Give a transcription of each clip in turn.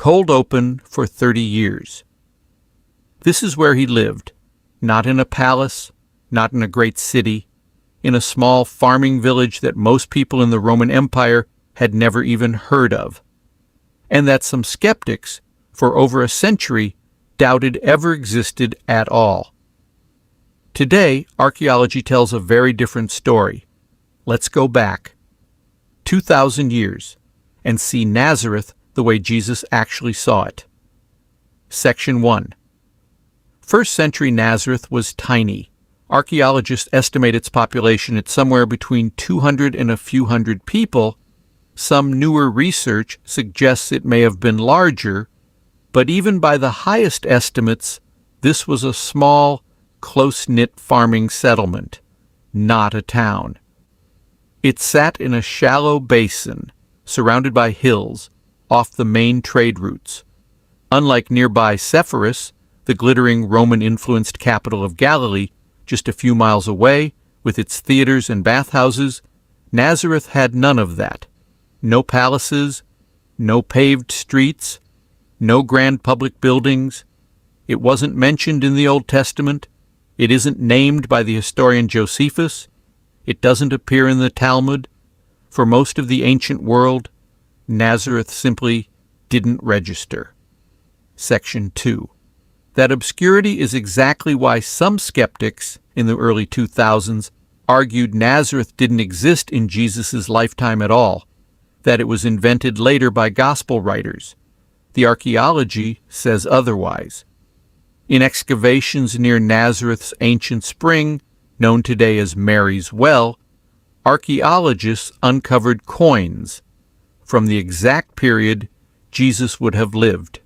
cold open for 30 years. This is where he lived, not in a palace, not in a great city, in a small farming village that most people in the Roman Empire had never even heard of, and that some skeptics, for over a century, doubted ever existed at all. Today, archaeology tells a very different story. Let's go back 2,000 years and see Nazareth the way Jesus actually saw it. Section 1. First century Nazareth was tiny. Archaeologists estimate its population at somewhere between 200 and a few hundred people. Some newer research suggests it may have been larger, but even by the highest estimates, this was a small, close-knit farming settlement, not a town. It sat in a shallow basin, surrounded by hills, off the main trade routes. Unlike nearby Sepphoris, the glittering Roman-influenced capital of Galilee, just a few miles away, with its theaters and bathhouses, Nazareth had none of that. No palaces, no paved streets, no grand public buildings. It wasn't mentioned in the Old Testament. It isn't named by the historian Josephus. It doesn't appear in the Talmud. For most of the ancient world, Nazareth simply didn't register. Section 2. That obscurity is exactly why some skeptics in the early 2000s argued Nazareth didn't exist in Jesus' lifetime at all, that it was invented later by gospel writers. The Archaeology says otherwise. In excavations near Nazareth's ancient spring, known today as Mary's Well, archaeologists uncovered coins from the exact period Jesus would have lived.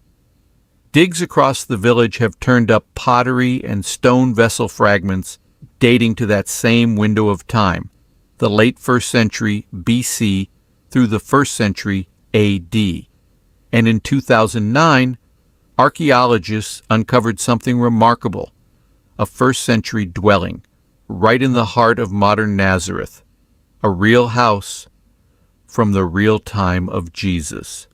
Digs across the village have turned up pottery and stone vessel fragments dating to that same window of time, the late 1st century BC through the 1st century AD. And in 2009, archaeologists uncovered something remarkable, a 1st century dwelling, right in the heart of modern Nazareth, a real house from the real time of Jesus.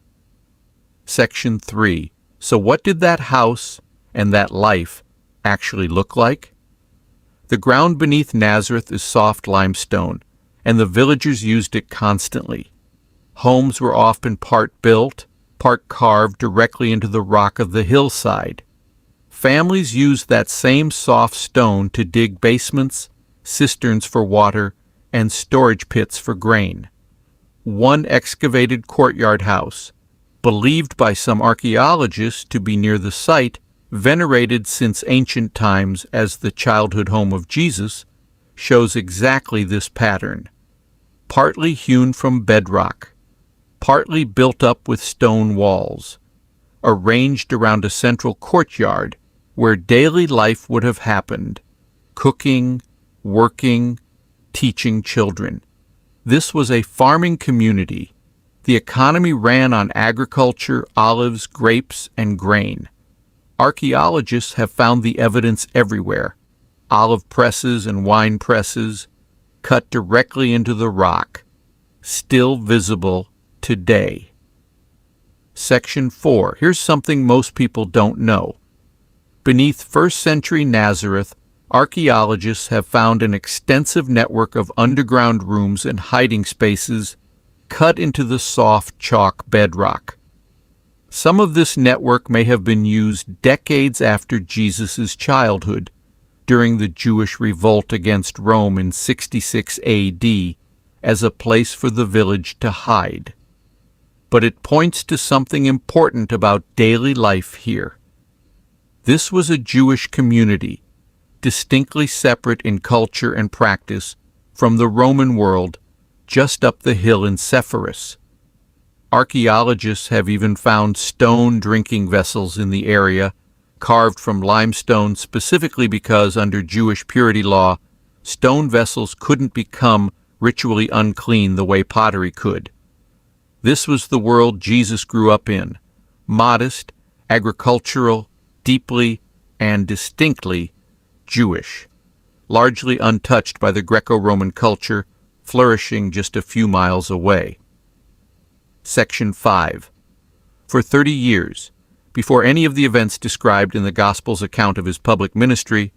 Section 3. So what did that house and that life actually look like? The ground beneath Nazareth is soft limestone, and the villagers used it constantly. Homes were often part built, part carved directly into the rock of the hillside. Families used that same soft stone to dig basements, cisterns for water, and storage pits for grain. One excavated courtyard house, believed by some archaeologists to be near the site, venerated since ancient times as the childhood home of Jesus, shows exactly this pattern. Partly hewn from bedrock, partly built up with stone walls, arranged around a central courtyard where daily life would have happened, cooking, working, teaching children. This was a farming community. The economy ran on agriculture, olives, grapes, and grain. Archaeologists have found the evidence everywhere. Olive presses and wine presses, cut directly into the rock, still visible today. Section 4. Here's something most people don't know. Beneath 1st century Nazareth, archaeologists have found an extensive network of underground rooms and hiding spaces cut into the soft chalk bedrock. Some of this network may have been used decades after Jesus' childhood, during the Jewish revolt against Rome in 66 AD, as a place for the village to hide. But it points to something important about daily life here. This was a Jewish community, distinctly separate in culture and practice from the Roman world just up the hill in Sepphoris. Archaeologists have even found stone drinking vessels in the area, carved from limestone specifically because under Jewish purity law, stone vessels couldn't become ritually unclean the way pottery could. This was the world Jesus grew up in, modest, agricultural, deeply and distinctly Jewish, largely untouched by the Greco-Roman culture flourishing just a few miles away. Section 5. For 30 years, before any of the events described in the Gospel's account of his public ministry,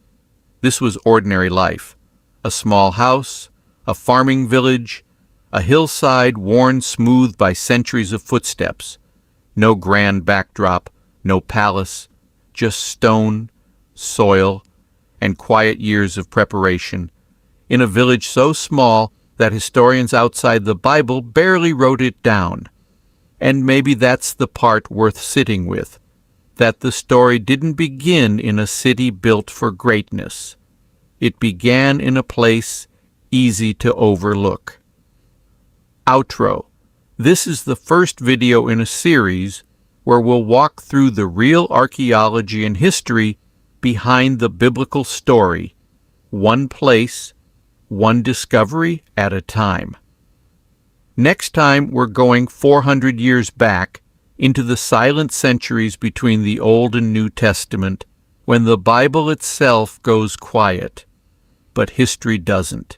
this was ordinary life. A small house, a farming village, a hillside worn smooth by centuries of footsteps. No grand backdrop, no palace, just stone, soil, and quiet years of preparation, in a village so small that historians outside the Bible barely wrote it down. And maybe that's the part worth sitting with, that the story didn't begin in a city built for greatness. It began in a place easy to overlook. Outro. This is the first video in a series where we'll walk through the real archaeology and history behind the biblical story, one place, one discovery at a time. Next time, we're going 400 years back into the silent centuries between the Old and New Testament, when the Bible itself goes quiet, but history doesn't.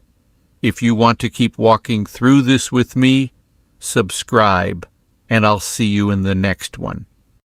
If you want to keep walking through this with me, subscribe, and I'll see you in the next one.